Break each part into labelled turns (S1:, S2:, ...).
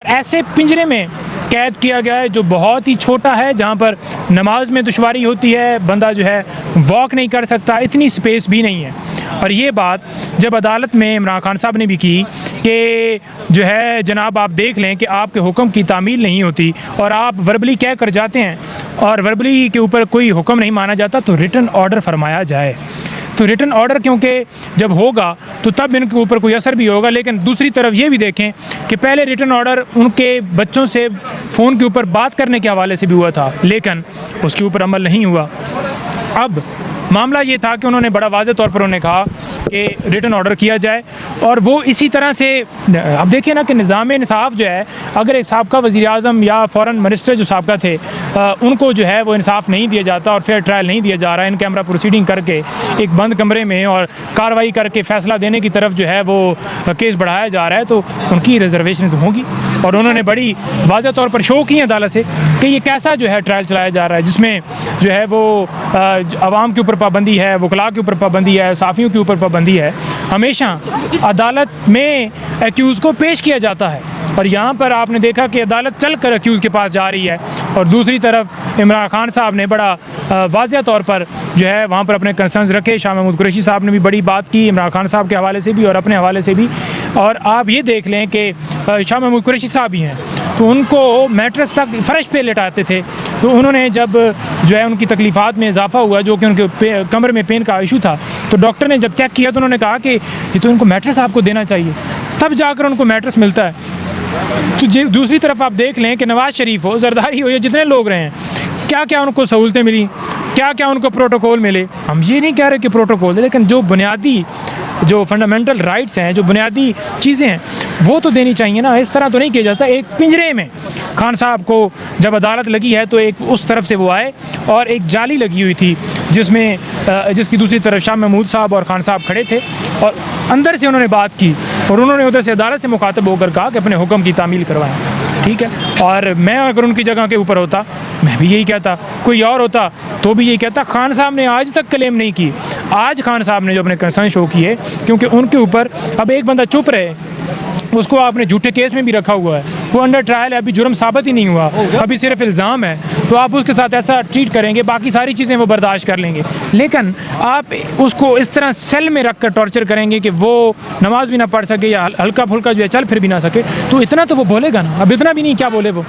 S1: ऐसे पिंजरे में कैद किया गया है जो बहुत ही छोटा है, जहाँ पर नमाज में दुश्वारी होती है, बंदा जो है वॉक नहीं कर सकता, इतनी स्पेस भी नहीं है। और ये बात जब अदालत में इमरान खान साहब ने भी की कि जो है जनाब आप देख लें कि आपके हुक्म की तामील नहीं होती और आप वर्बली कह कर जाते हैं और वर्बली के ऊपर कोई हुक्म नहीं माना जाता, तो रिटन ऑर्डर फरमाया जाए। तो रिटन ऑर्डर क्योंकि जब होगा तो तब इनके ऊपर कोई असर भी होगा। लेकिन दूसरी तरफ ये भी देखें कि पहले रिटन ऑर्डर उनके बच्चों से फ़ोन के ऊपर बात करने के हवाले से भी हुआ था, लेकिन उसके ऊपर अमल नहीं हुआ। अब मामला ये था कि उन्होंने बड़ा वाज़ेह तौर पर उन्होंने कहा कि रिटन ऑर्डर किया जाए, और वो इसी तरह से अब देखिए ना कि निज़ाम इंसाफ जो है, अगर एक साबका वज़ीर आज़म या फ़ॉरेन मिनिस्टर जो साबका थे उनको जो है वो इंसाफ नहीं दिया जाता और फेयर ट्रायल नहीं दिया जा रहा है, इन कैमरा प्रोसीडिंग करके एक बंद कमरे में और कार्रवाई करके फ़ैसला देने की तरफ जो है वो केस बढ़ाया जा रहा है, तो उनकी रिजर्वेशन होंगी। और उन्होंने बड़ी वाज़ेह तौर पर शो की अदालत से कि ये कैसा जो है ट्रायल चलाया जा रहा है, जिसमें जो है वो आवाम के ऊपर पाबंदी है, वकला के ऊपर पाबंदी है, साफ़ियों के ऊपर पाबंदी है। हमेशा अदालत में एक्यूज़ को पेश किया जाता है, और यहाँ पर आपने देखा कि अदालत चल कर एक्यूज़ के पास जा रही है, और दूसरी तरफ इमरान खान साहब ने बड़ा वाज़ेह तौर पर जो है वहाँ पर अपने कंसर्न्स रखे। शाह महमूद कुरैशी साहब ने भी बड़ी बात की इमरान खान साहब के हवाले से भी और अपने हवाले से भी। और आप ये देख लें कि शाह महमूद कुरैशी साहब ही हैं तो उनको मैट्रेस तक फ़र्श पे लेटाते थे, तो उन्होंने जब जो है उनकी तकलीफ़ात में इजाफा हुआ, जो कि उनके कमर में पेन का इशू था, तो डॉक्टर ने जब चेक किया तो उन्होंने कहा कि ये तो इनको मैट्रेस आपको देना चाहिए, तब जाकर उनको मैट्रेस मिलता है। तो दूसरी तरफ आप देख लें कि नवाज़ शरीफ हो, जरदारी हो, या जितने लोग रहे हैं, क्या क्या उनको सहूलतें मिली, क्या क्या उनको प्रोटोकॉल मिले। हम ये नहीं कह रहे कि प्रोटोकॉल है, लेकिन जो बुनियादी जो फंडामेंटल राइट्स हैं, जो बुनियादी चीज़ें हैं, वो तो देनी चाहिए ना। इस तरह तो नहीं किया जाता। एक पिंजरे में खान साहब को जब अदालत लगी है तो एक उस तरफ से वो आए और एक जाली लगी हुई थी जिसकी दूसरी तरफ शाह महमूद साहब और खान साहब खड़े थे, और अंदर से उन्होंने बात की और उन्होंने उधर से अदालत से मुखातब होकर कहा कि अपने हुक्म की तामील करवाएं। ठीक है, और मैं अगर उनकी जगह के ऊपर होता मैं भी यही कहता, कोई और होता तो भी यही कहता। खान साहब ने आज तक क्लेम नहीं की, आज खान साहब ने जो अपने कंसर्न शो किए, क्योंकि उनके ऊपर अब एक बंदा चुप रहे, उसको आपने झूठे केस में भी रखा हुआ है, वो अंडर ट्रायल है, अभी जुर्म साबित ही नहीं हुआ, अभी सिर्फ इल्ज़ाम है, तो आप उसके साथ ऐसा ट्रीट करेंगे, बाकी सारी चीज़ें वो बर्दाश्त कर लेंगे। लेकिन आप उसको इस तरह सेल में रख कर टॉर्चर करेंगे कि वो नमाज भी ना पढ़ सके या हल्का फुल्का जो है चल फिर भी ना सके, तो इतना तो वो बोलेगा ना। अब इतना भी नहीं, क्या बोले वो।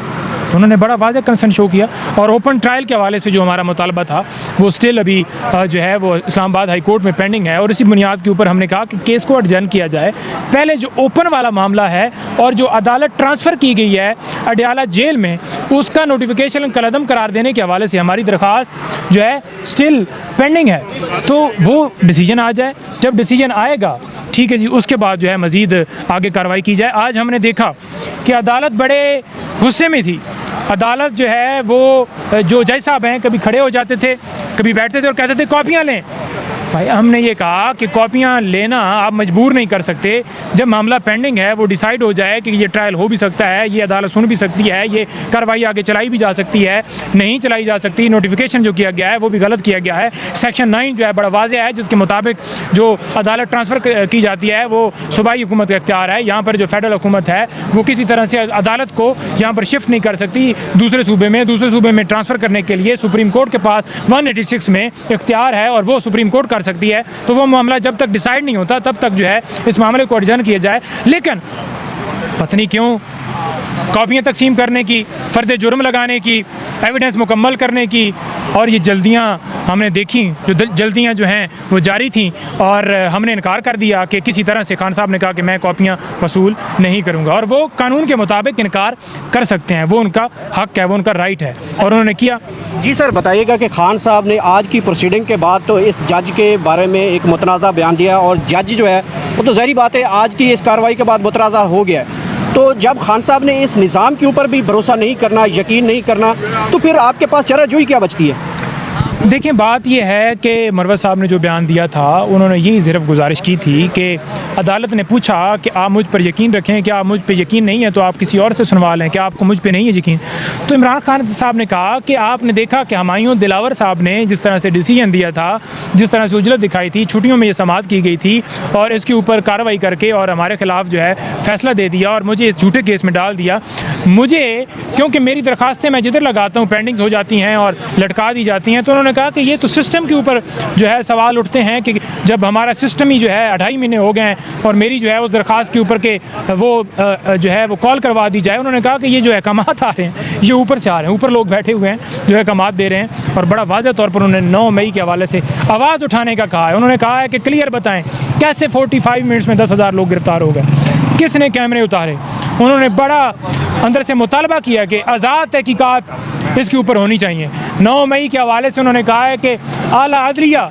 S1: उन्होंने बड़ा वाज़ेह कंसर्न शो किया, और ओपन ट्रायल के हवाले से जो हमारा मुतालबा था वो स्टिल अभी जो है वो इस्लामाबाद हाई कोर्ट में पेंडिंग है, और इसी बुनियाद के ऊपर हमने कहा कि केस को एडजर्न किया जाए। पहले जो ओपन वाला मामला है और जो अदालत ट्रांसफ़र की गई है अडयाला जेल में, उसका नोटिफिकेशन कलअदम करार देने के हवाले से हमारी दरख्वास्त जो है स्टिल पेंडिंग है, तो वो डिसीजन आ जाए। जब डिसीजन आएगा, ठीक है जी, उसके बाद जो है मज़ीद आगे कार्रवाई की जाए। आज हमने देखा कि अदालत बड़े गुस्से में थी। अदालत जो है वो जो जज साहब हैं कभी खड़े हो जाते थे, कभी बैठते थे और कहते थे कॉपियाँ लें। भाई हमने ये कहा कि कॉपियाँ लेना आप मजबूर नहीं कर सकते। जब मामला पेंडिंग है, वो डिसाइड हो जाए कि ये ट्रायल हो भी सकता है, ये अदालत सुन भी सकती है, ये कार्रवाई आगे चलाई भी जा सकती है, नहीं चलाई जा सकती, नोटिफिकेशन जो किया गया है वो भी गलत किया गया है। सेक्शन 9 जो है बड़ा वाज़ेह है, जिसके मुताबिक जो अदालत ट्रांसफ़र की जाती है वो सूबाई हुकूमत का इख्तियार है। यहाँ पर जो फेडरल हुकूमत है वो किसी तरह से अदालत को यहाँ पर शिफ्ट नहीं कर सकती दूसरे सूबे में ट्रांसफ़र करने के लिए सुप्रीम कोर्ट के पास 186 में इख्तियार है, और वो सुप्रीम कोर्ट कर सकती है। तो वो मामला जब तक डिसाइड नहीं होता तब तक जो है इस मामले को एडजर्न किया जाए। लेकिन पता नहीं क्यों कॉपियाँ तकसीम करने की, फ़र्द जुर्म लगाने की, एविडेंस मुकम्मल करने की, और ये जल्दियाँ हमने देखी, जो जल्दियाँ जो हैं वो जारी थी, और हमने इनकार कर दिया कि किसी तरह से खान साहब ने कहा कि मैं कॉपियाँ वसूल नहीं करूँगा, और वो कानून के मुताबिक इनकार कर सकते हैं, वो उनका हक़ है, वो उनका राइट है, और उन्होंने किया।
S2: जी सर, बताइएगा कि खान साहब ने आज की प्रोसीडिंग के बाद तो इस जज के बारे में एक मुतनाज़ा बयान दिया, और जज जो है वो तो ज़ाहिर बात है आज की इस कार्रवाई के बाद मुतनाज़ा हो गया है। तो जब खान साहब ने इस निज़ाम के ऊपर भी भरोसा नहीं करना, यकीन नहीं करना, तो फिर आपके पास चाराजोई क्या बचती है?
S1: देखिए, बात ये है कि मरवत साहब ने जो बयान दिया था, उन्होंने यही सिर्फ गुजारिश की थी कि अदालत ने पूछा कि आप मुझ पर यकीन रखें, क्या आप मुझ पर यकीन नहीं है तो आप किसी और से सुनवा लें, क्या आपको मुझ पर नहीं है यकीन। तो इमरान खान साहब ने कहा कि आपने देखा कि हुमायूं दिलावर साहब ने जिस तरह से डिसीजन दिया था, जिस तरह से उजलत दिखाई थी, छुट्टियों में ये समाअत की गई थी और इसके ऊपर कार्रवाई करके और हमारे खिलाफ जो है फैसला दे दिया और मुझे इस झूठे केस में डाल दिया। मुझे, क्योंकि मेरी दरखास्तें मैं जिधर लगाता हूँ पेंडिंग्स हो जाती हैं और लटका दी जाती हैं, तो उन्होंने कहा कि ये तो सिस्टम के ऊपर जो है सवाल उठते हैं कि जब हमारा सिस्टम ही जो है 2.5 महीने हो गए हैं और मेरी जो है उस दरखास्त के ऊपर के वो जो है वो कॉल करवा दी जाए। उन्होंने कहा कि ये जो है कमात आ रहे हैं, ये ऊपर से आ रहे हैं, ऊपर लोग बैठे हुए हैं जो है कमात दे रहे हैं। और बड़ा वाज़ेह तौर पर उन्होंने 9 मई के हवाले से आवाज़ उठाने का कहा है। उन्होंने कहा है कि क्लियर बताएं कैसे 45 मिनट्स में 10,000 लोग गिरफ्तार हो गए, किसने कैमरे उतारे। उन्होंने बड़ा अंदर से मुतालबा किया कि आज़ाद तहकीकात इसके ऊपर होनी चाहिए। 9 मई के हवाले से उन्होंने कहा है कि आला अदलिया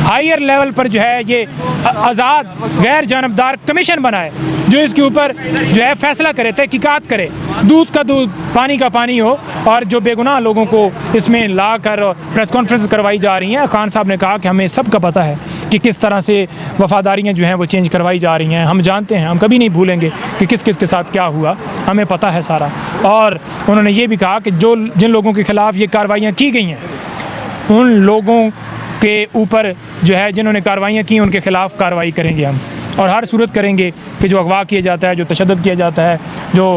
S1: हायर लेवल पर जो है ये आज़ाद गैर जानबदार कमीशन बनाए जो इसके ऊपर जो है फैसला करे, तहकीकात करे, दूध का दूध पानी का पानी हो। और जो बेगुनाह लोगों को इसमें ला कर प्रेस कॉन्फ्रेंस करवाई जा रही हैं, खान साहब ने कहा कि हमें सब का पता है कि किस तरह से वफ़ादारियाँ जो हैं वो चेंज करवाई जा रही हैं। हम जानते हैं, हम कभी नहीं भूलेंगे कि किस किस के साथ क्या हुआ, हमें पता है सारा। और उन्होंने ये भी कहा कि जिन लोगों के ख़िलाफ़ ये कार्रवाइयाँ की गई हैं, उन लोगों के ऊपर जो है जिन्होंने कार्रवाइयाँ की उनके ख़िलाफ़ कार्रवाई करेंगे हम, और हर सूरत करेंगे कि जो अगवा किया जाता है, जो तशद्दुद किया जाता है, जो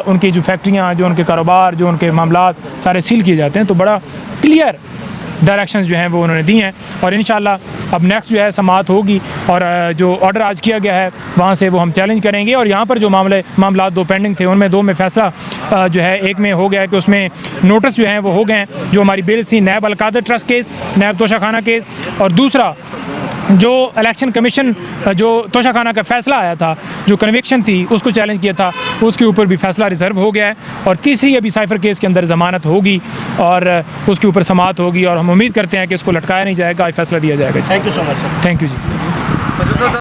S1: उनकी जो फैक्ट्रियाँ, जो उनके कारोबार, जो उनके मामलात सारे सील किए जाते हैं। तो बड़ा क्लियर डायरेक्शंस जो हैं वो उन्होंने दी हैं। और इंशाल्लाह अब नेक्स्ट जो है समाअत होगी और जो ऑर्डर आज किया गया है वहाँ से वो हम चैलेंज करेंगे। और यहाँ पर जो मामला 2 पेंडिंग थे, उनमें 2 में फ़ैसला जो है, एक में हो गया है कि उसमें नोटिस जो हैं वो हो गए हैं, जो हमारी बिल्स थी, नैब अलकादर ट्रस्ट केस, नैब तोशाखाना केस, और दूसरा जो इलेक्शन कमीशन जो तोशाखाना का फ़ैसला आया था, जो कन्विक्शन थी, उसको चैलेंज किया था, उसके ऊपर भी फ़ैसला रिजर्व हो गया है। और तीसरी अभी साइफर केस के अंदर ज़मानत होगी और उसके ऊपर समाअत होगी और हम उम्मीद करते हैं कि इसको लटकाया नहीं जाएगा, फैसला दिया जाएगा।
S2: Thank you so much.
S1: Thank you ji.